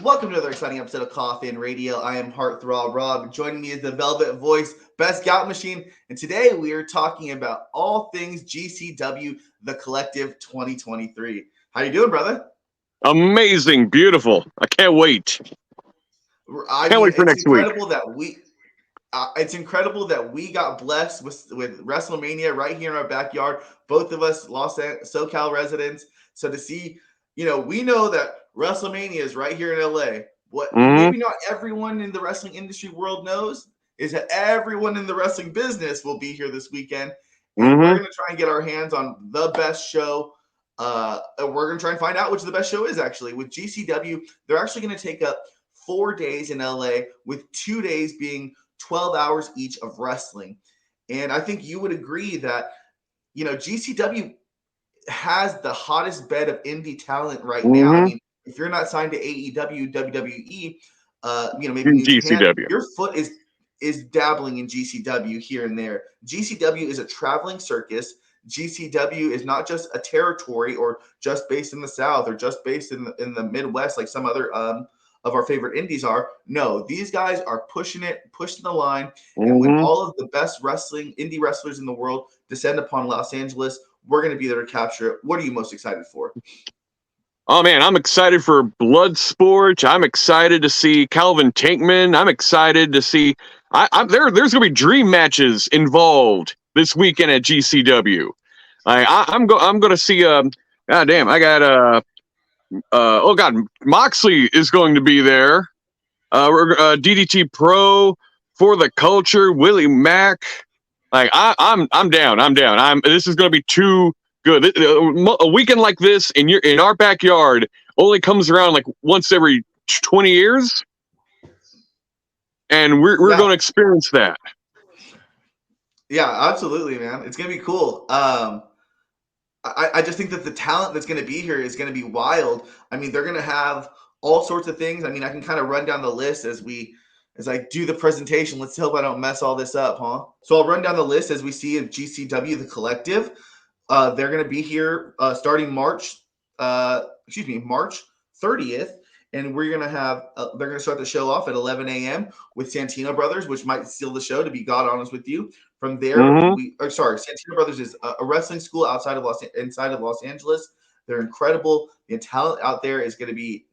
Welcome to another exciting episode of Koffin Radio. I am Heartthrob Rob. Joining me is the Velvet Voice, Best Gout Machine. And today we are talking about all things GCW, the Collective 2023. How you doing, brother? Amazing, beautiful. I can't wait. Can't wait for next week. It's incredible that we got blessed with WrestleMania right here in our backyard. Both of us SoCal residents. So to see, we know that WrestleMania is right here in LA. What maybe not everyone in the wrestling industry world knows is that everyone in the wrestling business will be here this weekend. And we're going to try and get our hands on the best show. And we're going to try and find out which the best show is actually. With GCW, they're actually going to take up 4 days in LA, with 2 days being 12 hours each of wrestling. And I think you would agree that, GCW has the hottest bed of indie talent right now. I mean, if you're not signed to AEW, WWE, maybe New Japan, your foot is dabbling in GCW here and there. GCW is a traveling circus. GCW is not just a territory or just based in the South or just based in the Midwest like some other of our favorite indies are. No, these guys are pushing the line. And when all of the best indie wrestlers in the world descend upon Los Angeles, we're going to be there to capture it. What are you most excited for? Oh, man, I'm excited for Bloodsport. I'm excited to see Calvin Tankman. I'm excited to see there's going to be dream matches involved this weekend at GCW. I'm going to see Moxley is going to be there. DDT Pro, For the Culture, Willie Mack. I'm down. This is going to be too good. A weekend like this in our backyard only comes around like once every 20 years, and we're going to experience that. Yeah, absolutely, man. It's going to be cool. I just think that the talent that's going to be here is going to be wild. I mean, they're going to have all sorts of things. I mean, I can kind of run down the list as I do the presentation. Let's hope I don't mess all this up, huh? So I'll run down the list as we see of GCW, the Collective. They're going to be here starting March 30th. And we're going to have, they're going to start the show off at 11 a.m. with Santino Brothers, which might steal the show, to be God honest with you. From there, Santino Brothers is a wrestling school inside of Los Angeles. They're incredible. The talent out there is going to be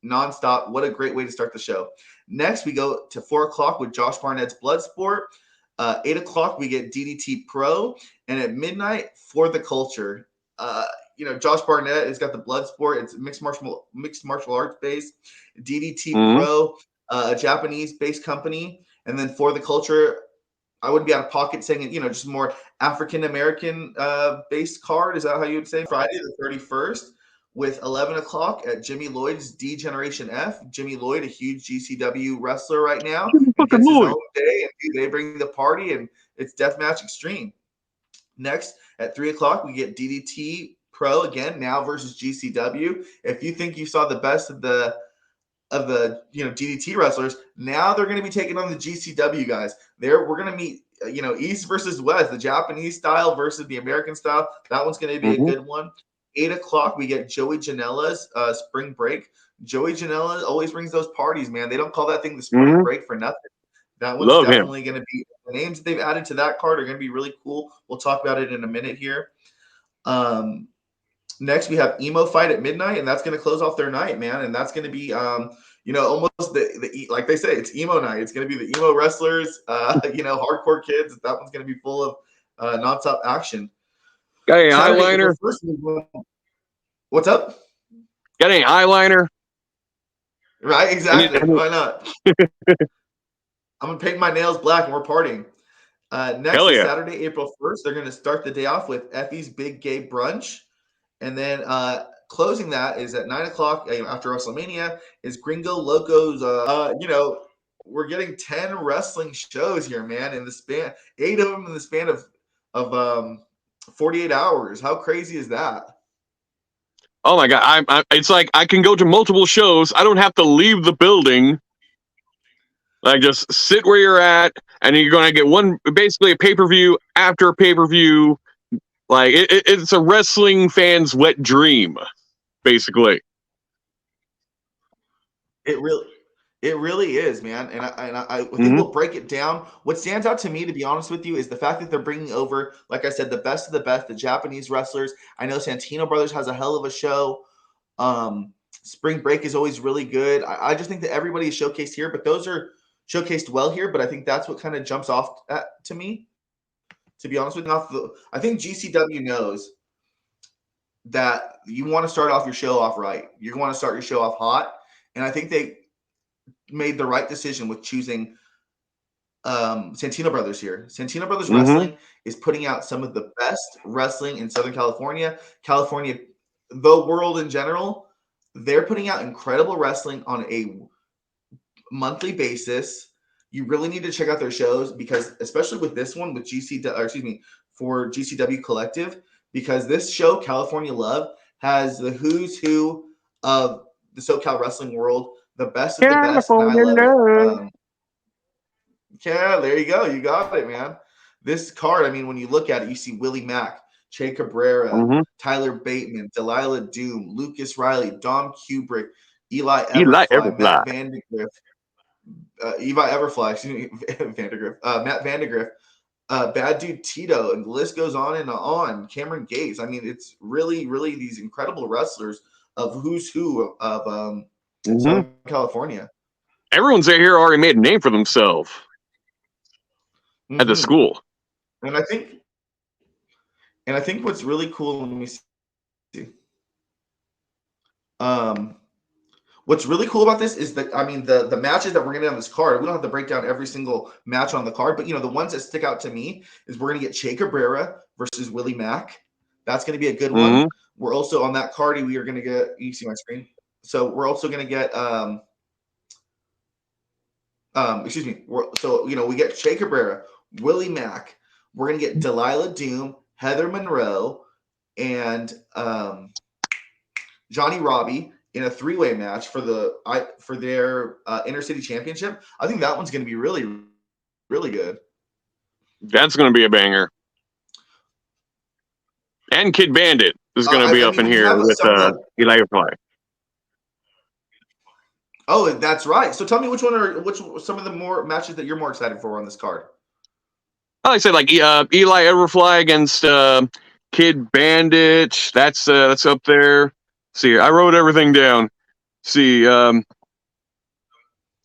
nonstop. What a great way to start the show. Next, we go to 4 o'clock with Josh Barnett's Bloodsport. 8 o'clock, we get DDT Pro. And at midnight, For the Culture. Josh Barnett has got the Bloodsport. It's mixed martial arts based. DDT Pro, a Japanese-based company. And then For the Culture, I wouldn't be out of pocket saying, just more African-American based card. Is that how you would say? Friday the 31st with 11 o'clock at Jimmy Lloyd's D-Generation F. Jimmy Lloyd, a huge GCW wrestler right now. It's his own day, and they bring the party, and it's Deathmatch Extreme. Next, at 3 o'clock, we get DDT Pro again, now versus GCW. If you think you saw the best of the DDT wrestlers, now they're going to be taking on the GCW guys. We're going to meet East versus West, the Japanese style versus the American style. That one's going to be a good one. 8 o'clock, we get Joey Janela's Spring Break. Joey Janela always brings those parties, man. They don't call that thing the Spring Break for nothing. That one's definitely going to be – the names that they've added to that card are going to be really cool. We'll talk about it in a minute here. Next, we have Emo Fight at midnight, and that's going to close off their night, man. And that's going to be, almost like they say, it's emo night. It's going to be the emo wrestlers, hardcore kids. That one's going to be full of nonstop action. Got any eyeliner? What's up? Got any eyeliner? Right, exactly. Why not? I'm going to paint my nails black, and we're partying. Next is Saturday, April 1st. They're going to start the day off with Effy's Big Gay Brunch. And then closing that is at 9 o'clock after WrestleMania is Gringo Loco's. We're getting 10 wrestling shows here, man, in the span, 8 of them in the span of 48 hours. How crazy is that? Oh my God! It's like I can go to multiple shows. I don't have to leave the building. Like, just sit where you're at, and you're going to get basically a pay-per-view after a pay-per-view. Like, it's a wrestling fan's wet dream, basically. It really is, man. And I think we'll break it down. What stands out to me, to be honest with you, is the fact that they're bringing over, like I said, the best of the best, the Japanese wrestlers. I know Santino Brothers has a hell of a show. Spring Break is always really good. I just think that everybody is showcased here, but those are showcased well here. But I think that's what kind of jumps off to me, to be honest with you. I think GCW knows that you want to start off your show off right. You want to start your show off hot. And I think they made the right decision with choosing Santino Brothers here. Santino Brothers Wrestling is putting out some of the best wrestling in Southern California, the world in general. They're putting out incredible wrestling on a monthly basis. You really need to check out their shows, because especially with this one with for GCW Collective, because this show, California Love, has the who's who of the SoCal wrestling world, the best of the best, and I love it. Yeah, there you go. You got it, man. This card, I mean, when you look at it, you see Willie Mack, Che Cabrera, Tyler Bateman, Delilah Doom, Lucas Riley, Dom Kubrick, Eli Everfly, Matt Vandegrift, Matt Vandegrift, Bad Dude Tito, and the list goes on and on. Cameron Gates. I mean, it's really, really these incredible wrestlers of who's who of Southern California. Everyone's here already made a name for themselves at the school. And I think what's really cool, let me see. What's really cool about this is that, I mean, the matches that we're going to have on this card, we don't have to break down every single match on the card, but, the ones that stick out to me is we're going to get Che Cabrera versus Willie Mack. That's going to be a good one. We're also on that card, we are going to get, you see my screen? So we're also going to get, we get Che Cabrera, Willie Mack. We're going to get Delilah Doom, Heather Monroe, and Johnny Robbie in a three-way match for their Intercity Championship. I think that one's going to be really, really good. That's going to be a banger. And Kid Bandit is going to be up in here with Eli Fly. Oh, that's right. So tell me which some of the more matches that you're more excited for on this card. I said, like Eli Everfly against Kid Bandit. That's up there. See, I wrote everything down. See, you got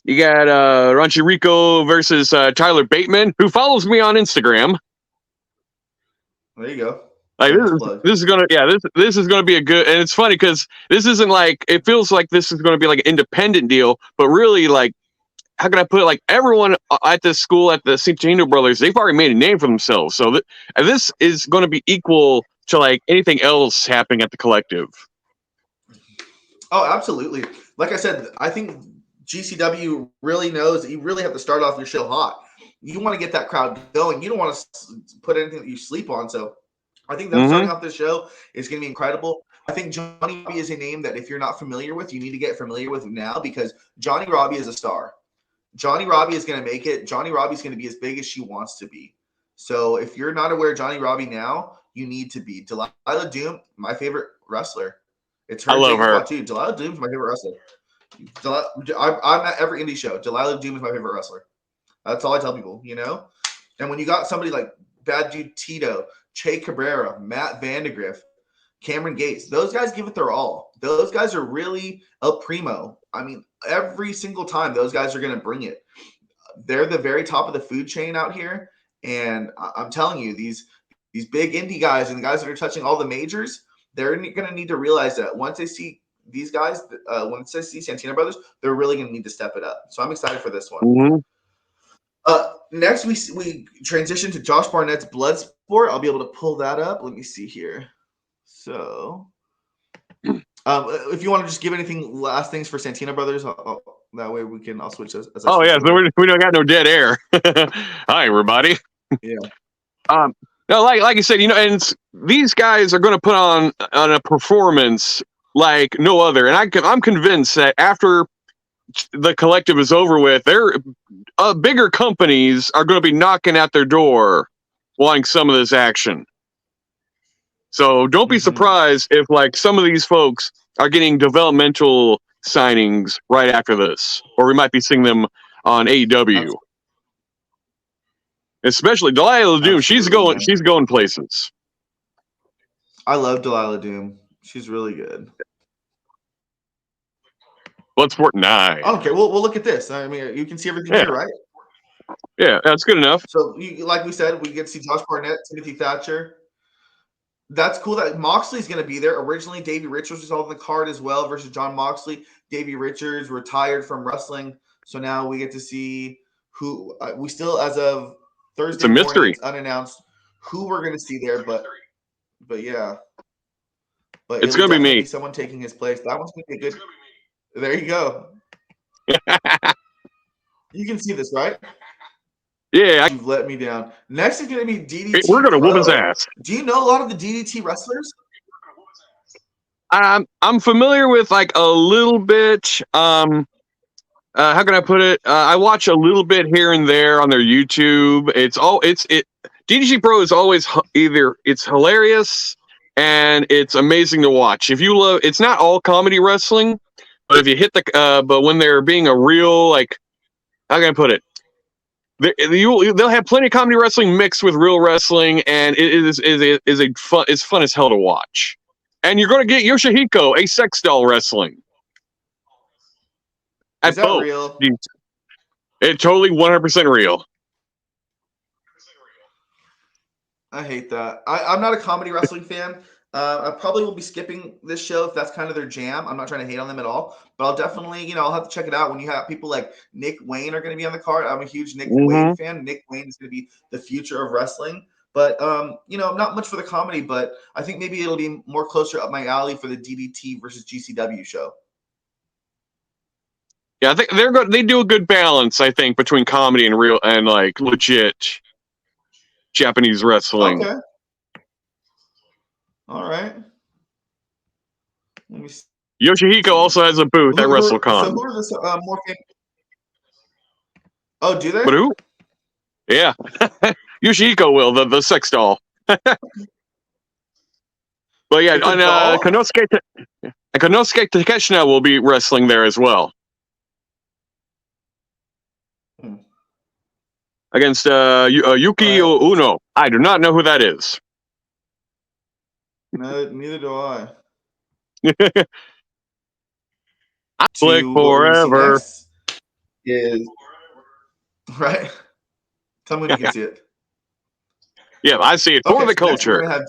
Ranchi Rico versus Tyler Bateman, who follows me on Instagram. There you go. Like this is gonna be a good, and it's funny because this isn't like, it feels like this is gonna be like an independent deal, but really, like, how can I put it? Like, everyone at this school, at the Santino Brothers, they've already made a name for themselves. So this is going to be equal to like anything else happening at the Collective. Oh, absolutely. Like I said, I think GCW really knows that you really have to start off your show hot. You want to get that crowd going. You don't want to put anything that you sleep on. So I think them starting off this show is going to be incredible. I think Johnny Robbie is a name that if you're not familiar with, you need to get familiar with now, because Johnny Robbie is a star. Johnny Robbie is going to make it. Johnny Robbie is going to be as big as she wants to be. So if you're not aware of Johnny Robbie now, you need to be. Delilah Doom, my favorite wrestler. It's her. I love her too. Delilah Doom is my favorite wrestler. I'm at every indie show. Delilah Doom is my favorite wrestler. That's all I tell people, And when you got somebody like Bad Dude Tito, Che Cabrera, Matt Vandegrift, Cameron Gates, those guys give it their all. Those guys are really El Primo. I mean, every single time those guys are going to bring it. They're the very top of the food chain out here. And I'm telling you, these big indie guys and the guys that are touching all the majors, they're going to need to realize that once they see these guys, once they see Santino Brothers, they're really going to need to step it up. So I'm excited for this one. Next, we transition to Josh Barnett's Bloodsport. I'll be able to pull that up. Let me see here. So, if you want to just give anything last things for Santino Brothers, that way I'll switch as so we don't got no dead air. Hi, everybody. Yeah. No, like you said, and these guys are going to put on a performance like no other, and I'm convinced that after the Collective is over with, their bigger companies are going to be knocking at their door, wanting some of this action. So don't be surprised if like some of these folks are getting developmental signings right after this, or we might be seeing them on AEW. Especially Delilah Doom. She's going places. I love Delilah Doom. She's really good. Bloodsport 9. Okay, we'll look at this. I mean, you can see everything here, right? Yeah, that's good enough. So, like we said, we get to see Josh Barnett, Timothy Thatcher. That's cool that Moxley's going to be there. Originally, Davey Richards was on the card as well versus John Moxley. Davey Richards retired from wrestling, so now we get to see who we still, as of Thursday it's a mystery. morning, it's unannounced who we're going to see there. But yeah, but it's going to be me. Someone taking his place. That one's going to be good. There you go. You can see this, right? Yeah, you've let me down. Next is going to be DDT. We're going to whoop his ass. Do you know a lot of the DDT wrestlers? I'm familiar with like a little bit. How can I put it? I watch a little bit here and there on their YouTube. DDT Pro is always either it's hilarious and it's amazing to watch. If you love, it's not all comedy wrestling, but if you hit but when they're being a real, like, how can I put it? They'll have plenty of comedy wrestling mixed with real wrestling, and it's fun as hell to watch. And you're going to get Yoshihiko, a sex doll wrestling. Is that real? It's totally 100% real. I hate that. I'm not a comedy wrestling fan. I probably will be skipping this show if that's kind of their jam. I'm not trying to hate on them at all, but I'll definitely, I'll have to check it out when you have people like Nick Wayne are going to be on the card. I'm a huge Nick Wayne fan. Nick Wayne is going to be the future of wrestling. But, not much for the comedy, but I think maybe it'll be more closer up my alley for the DDT versus GCW show. Yeah, I think they do a good balance, I think, between comedy and real and like legit Japanese wrestling. Okay. All right. Let me see. Yoshihiko also has a booth at WrestleCon. So who are the more famous? Oh, do they? But who? Yeah. Yoshihiko will, the sex doll. But yeah, Konosuke Takeshita will be wrestling there as well. Against Yuki Uno. I do not know who that is. No, neither do I. Click forever. Is right. Tell me when you can see it. Yeah, I see it. For the culture. We're gonna have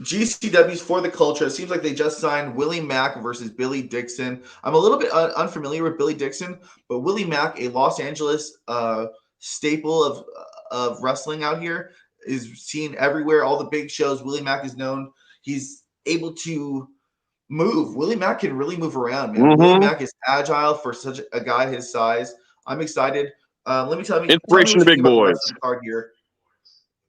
GCW's For the Culture. It seems like they just signed Willie Mack versus Billy Dixon. I'm a little bit unfamiliar with Billy Dixon, but Willie Mack, a Los Angeles staple of wrestling out here, is seen everywhere. All the big shows. Willie Mack is known. He's able to move. Willie Mack can really move around, man. Willie Mack is agile for such a guy his size. I'm excited. Let me tell you. Inspiration to big boys. The card here.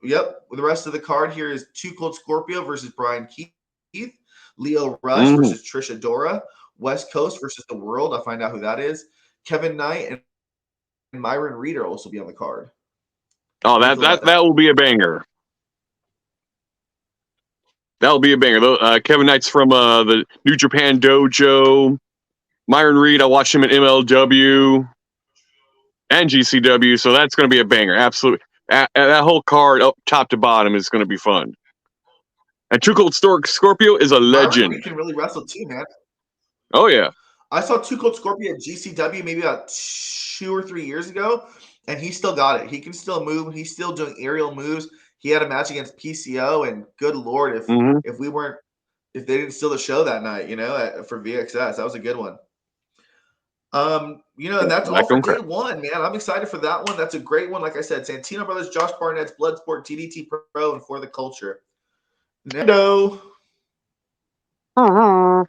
Yep. The rest of the card here is Too Cold Scorpio versus Brian Keith. Leo Rush versus Trisha Dora. West Coast versus The World. I'll find out who that is. Kevin Knight and Myron Reed will also be on the card. Oh, that will be a banger. That'll be a banger. Kevin Knight's from the New Japan Dojo. Myron Reed, I watched him at MLW and GCW, so that's going to be a banger. Absolutely. That whole card, up top to bottom, is going to be fun. And Too Cold Scorpio is a legend. He can really wrestle too, man. Oh, yeah. I saw Too Cold Scorpio at GCW maybe about 2 or 3 years ago, and he still got it. He can still move. He's still doing aerial moves. He had a match against PCO, and good Lord, if they didn't steal the show that night, for VXS, that was a good one. And that's all for day one, man. I'm excited for that one. That's a great one. Like I said, Santino Brothers, Josh Barnett's Bloodsport, DDT Pro, and For the Culture. Nando. Oh,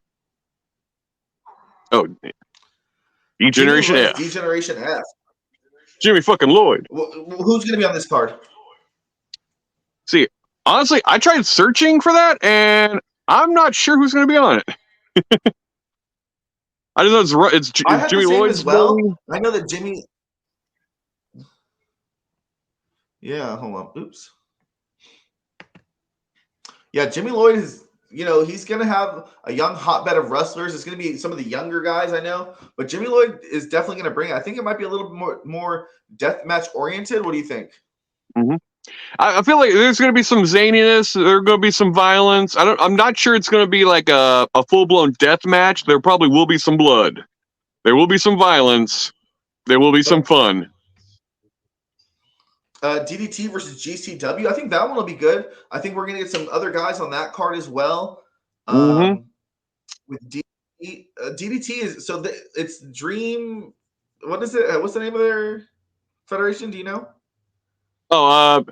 D-Generation F. D-Generation F. Jimmy fucking Lloyd. Who's going to be on this card? See, honestly, I tried searching for that, and I'm not sure who's going to be on it. I just know it's Jimmy Lloyd as well. I know that Jimmy. Yeah, hold on. Oops. Yeah, Jimmy Lloyd is he's going to have a young hotbed of wrestlers. It's going to be some of the younger guys, I know. But Jimmy Lloyd is definitely going to bring it. I think it might be a little bit more death match oriented. What do you think? Mm-hmm. I feel like there's going to be some zaniness. There's going to be some violence. I'm not sure it's going to be like a full-blown death match. There probably will be some blood. There will be some violence. There will be some fun. DDT versus GCW. I think that one will be good. I think we're going to get some other guys on that card as well. With DDT is it's Dream. What is it? What's the name of their federation? Do you know? Oh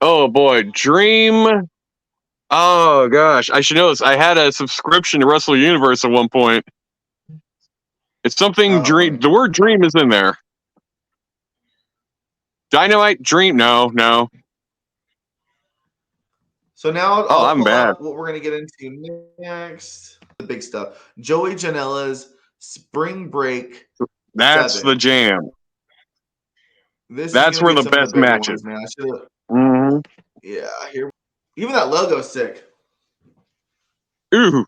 boy, Dream. Oh gosh, I should know this. I had a subscription to Wrestle Universe at one point. It's something Dream. The word Dream is in there. Dynamite Dream. No. So now I'm bad. What we're gonna get into next, the big stuff. Joey Janela's Spring Break. That's 7. the jam. That's where the best matches. Man, I should have. Mm-hmm. Yeah, here. Even that logo's sick. Ooh.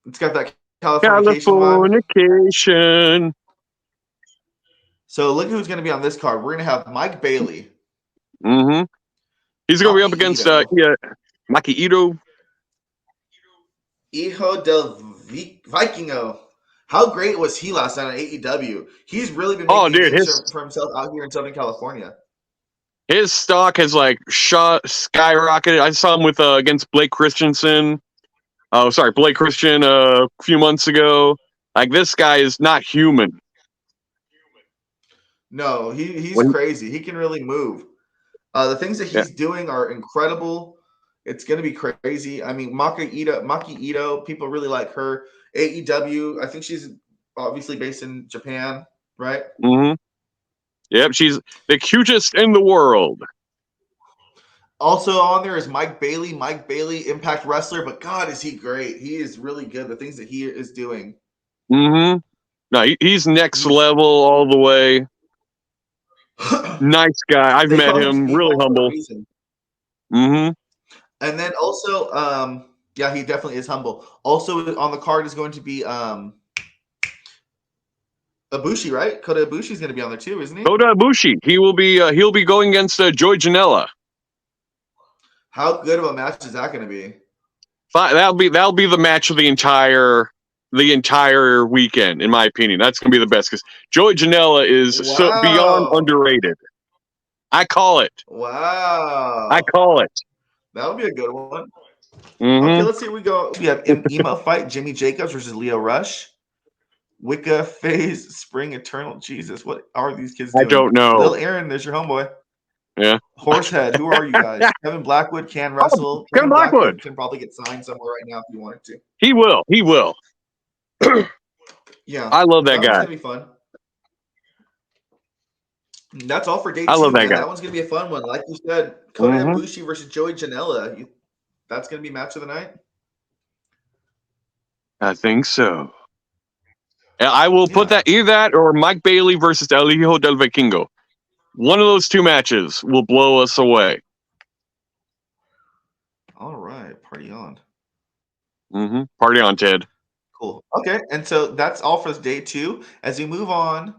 It's got that Californication. So look who's going to be on this card. We're going to have Mike Bailey. Mm-hmm. He's going to be up against Maki Ito. Hijo del Vikingo. How great was he last night on AEW? He's really been making a name for himself out here in Southern California. His stock has skyrocketed. I saw him with against Blake Christensen. Oh, sorry, Blake Christian a few months ago. Like, this guy is not human. No, he's crazy. He can really move. The things that he's doing are incredible. It's going to be crazy. I mean, Maki Ito, people really like her. AEW, I think she's obviously based in Japan, right? Mm-hmm. Yep, she's the cutest in the world. Also on there is Mike Bailey. Mike Bailey, Impact wrestler, but God, is he great. He is really good. The things that he is doing. Mm-hmm. No, he's next level all the way. Nice guy. I've met him. Really humble. Mm-hmm. And then also, he definitely is humble. Also on the card is going to be Ibushi, right? Kota Ibushi is going to be on there too, isn't he? Kota Ibushi. He'll be going against Joey Janela. How good of a match is that going to be? That'll be the match of the entire weekend, in my opinion. That's going to be the best because Joey Janela is so beyond underrated. I call it. Wow. I call it. That'll be a good one. Mm-hmm. Okay, let's see. We have emo fight Jimmy Jacobs versus Leo Rush. Wicca Phase Spring Eternal. Jesus, what are these kids doing? I don't know. Lil Aaron, there's your homeboy. Yeah. Horsehead, who are you guys? Kevin Blackwood can wrestle. Kevin Blackwood can probably get signed somewhere right now if you wanted to. He will. Yeah. I love that guy. That's going to be fun. That's all for day 2. I love that guy. That one's going to be a fun one. Like you said, Kota Ibushi versus Joey Janela. That's going to be match of the night? I think so. I will put that either that or Mike Bailey versus El Hijo del Vikingo. One of those two matches will blow us away. All right. Party on. Mm-hmm. Party on, Ted. Cool. Okay. And so that's all for day 2. As we move on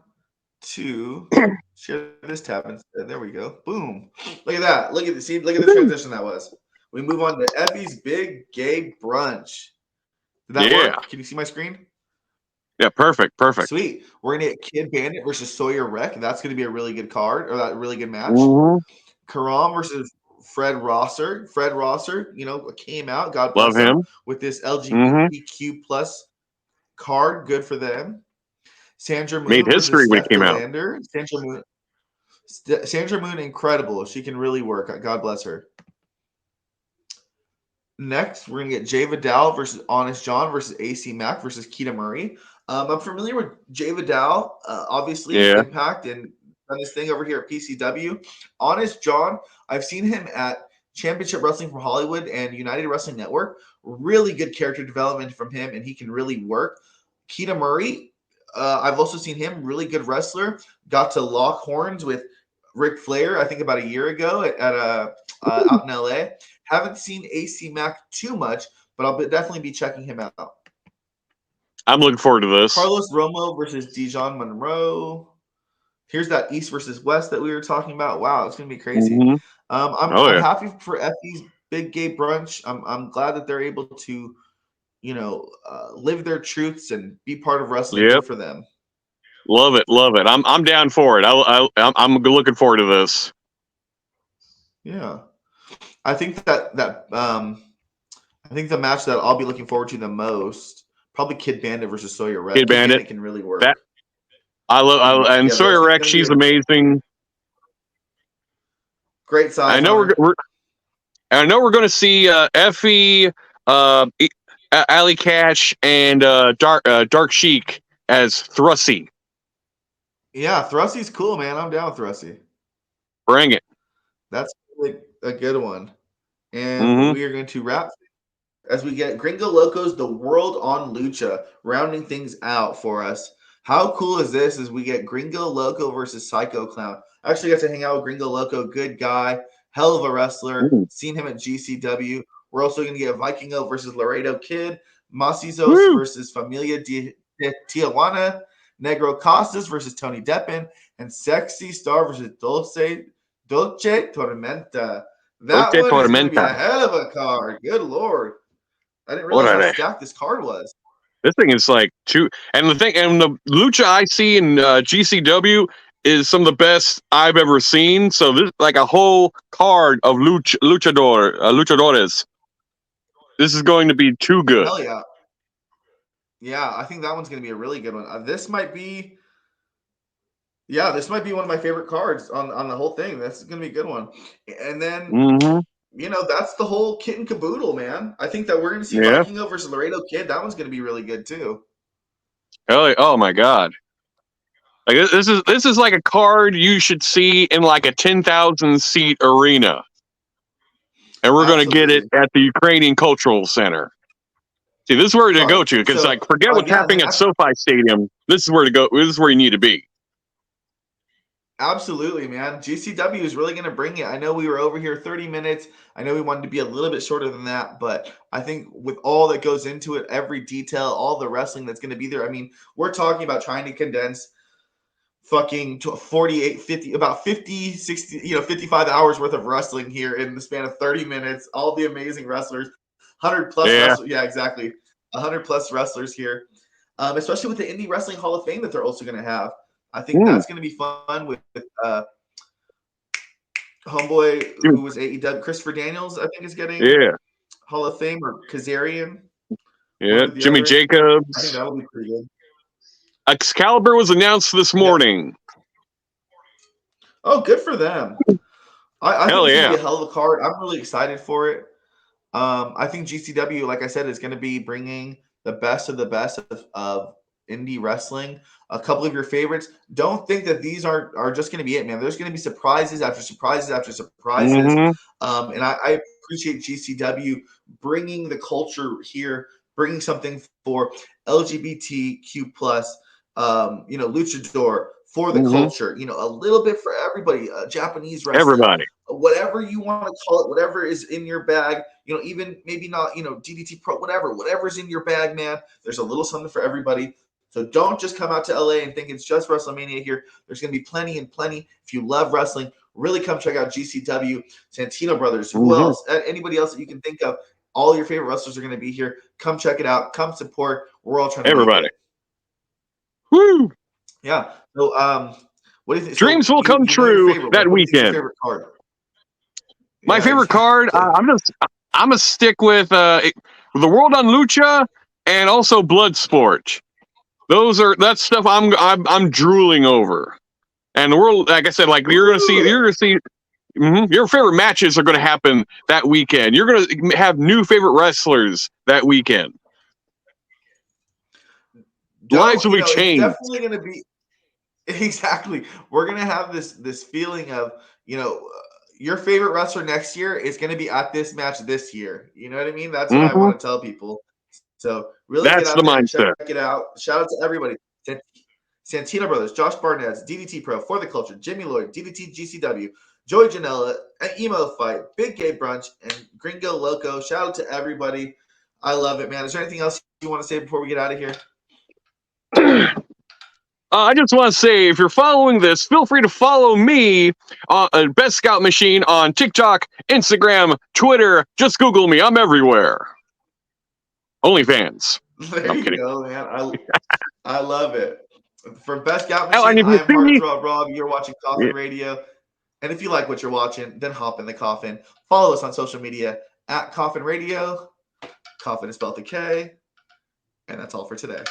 to share this tab instead. There we go. Boom. Look at that. Look at the transition that was. We move on to Effy's Big Gay Brunch. Did that work? Can you see my screen? Yeah, perfect. Sweet. We're going to get Kid Bandit versus Sawyer Wreck. That's going to be a really good card, or that really good match. Mm-hmm. Karam versus Fred Rosser. Fred Rosser, came out. God bless him. With this LGBTQ plus card. Good for them. Sandra Moon made history when it came out. Sandra Moon, incredible. She can really work. God bless her. Next, we're going to get Jay Vidal versus Honest John versus AC Mack versus Keita Murray. I'm familiar with Jay Vidal, obviously, Impact, and done this thing over here at PCW. Honest John, I've seen him at Championship Wrestling from Hollywood and United Wrestling Network. Really good character development from him, and he can really work. Keita Murray, I've also seen him, really good wrestler. Got to lock horns with Ric Flair, I think about a year ago at out in LA. Haven't seen AC Mack too much, but I'll definitely be checking him out. I'm looking forward to this. Carlos Romo versus Dijon Monroe. Here's that East versus West that we were talking about. Wow, it's gonna be crazy. I'm happy for Effy's Big Gay Brunch. I'm glad that they're able to, live their truths and be part of wrestling. Good for them. Love it. I'm down for it. I'm looking forward to this. Yeah, I think I think the match that I'll be looking forward to the most, probably Kid Bandit versus Sawyer Wreck. Kid Bandit can really work. And Sawyer Wreck, she's amazing. Great size. I know we're going to see Effy, Alley Cash, and Dark Sheik as Thrussie. Yeah, Thrussie's cool, man. I'm down with Thrussie. Bring it. That's really a good one. And we are going to wrap as we get Gringo Loco's The World on Lucha, rounding things out for us. How cool is this as we get Gringo Loco versus Psycho Clown? I actually got to hang out with Gringo Loco, good guy, hell of a wrestler. Seen him at GCW. We're also going to get Vikingo versus Laredo Kid, Macizos versus Familia de Tijuana, Negro Costas versus Tony Deppen, and Sexy Star versus Dolce Tormenta. That one is going to be a hell of a card. Good Lord. I didn't realize how stacked this card was. This thing is like two, and the Lucha I see in GCW is some of the best I've ever seen. So this is like a whole card of luchadores. This is going to be too good. Hell yeah. Yeah, I think that one's going to be a really good one. This might be one of my favorite cards on the whole thing. That's going to be a good one. And then, that's the whole kit and caboodle, man. I think that we're going to see Vikingo versus Laredo Kid. That one's going to be really good too. Oh my God. Like this is like a card you should see in like a 10,000 seat arena. And we're going to get it at the Ukrainian Cultural Center. See, this is where to go to, because forget what's happening at SoFi Stadium. This is where to go. This is where you need to be. Absolutely, man. GCW is really going to bring it. I know we were over here 30 minutes. I know we wanted to be a little bit shorter than that, but I think with all that goes into it, every detail, all the wrestling that's going to be there. I mean, we're talking about trying to condense fucking 48, 50, about 50, 60, 55 hours worth of wrestling here in the span of 30 minutes. All the amazing wrestlers, 100 plus wrestlers. Yeah, exactly. 100 plus wrestlers here, especially with the Indie Wrestling Hall of Fame that they're also going to have. I think that's going to be fun with homeboy who was AEW, Christopher Daniels, I think is getting Hall of Fame, or Kazarian. Yeah, Jimmy Jacobs. I think that will be pretty good. Excalibur was announced this morning. Oh, good for them. I think it's going to be a hell of a card. I'm really excited for it. I think GCW, like I said, is going to be bringing the best of indie wrestling. A couple of your favorites. Don't think that these are just going to be it, man. There's going to be surprises after surprises after surprises. And I appreciate GCW bringing the culture here, bringing something for LGBTQ plus, luchador, for the culture, a little bit for everybody, Japanese wrestling, everybody, whatever you want to call it, whatever is in your bag, even maybe not, DDT Pro, whatever's in your bag, man. There's a little something for everybody. So don't just come out to LA and think it's just WrestleMania here. There's going to be plenty and plenty. If you love wrestling, really come check out GCW, Santino Brothers, who else, anybody else that you can think of. All your favorite wrestlers are going to be here. Come check it out. Come support. We're all trying to everybody. Woo! Yeah. So, what do you think? Dreams will come true that weekend. Favorite card? My favorite card. I'm gonna stick with the World on Lucha and also Bloodsport. That's stuff I'm drooling over. And the world, like I said, like you're gonna see. Your favorite matches are going to happen that weekend. You're going to have new favorite wrestlers that weekend. Lives will be changed. It's definitely going to be exactly. We're going to have this feeling of your favorite wrestler next year is going to be at this match this year. You know what I mean? That's what I want to tell people. So really, that's the mindset. Check it out. Shout out to everybody. Santino Brothers, Josh Barnett, DDT Pro, For the Culture, Jimmy Lloyd, DDT GCW, Joy Janela, Emo Fight, Big Gay Brunch, and Gringo Loco. Shout out to everybody. I love it, man. Is there anything else you want to say before we get out of here? I just want to say, if you're following this, feel free to follow me on Best Scout Machine on TikTok, Instagram, Twitter. Just Google me. I'm everywhere. OnlyFans. There you go, man. I love it. For Best Scout Oh, Machine, and if I you am see me- Heartthrob Rob. You're watching Koffin Radio. And if you like what you're watching, then hop in the coffin. Follow us on social media at Koffin Radio. Koffin is spelled with a K. And that's all for today.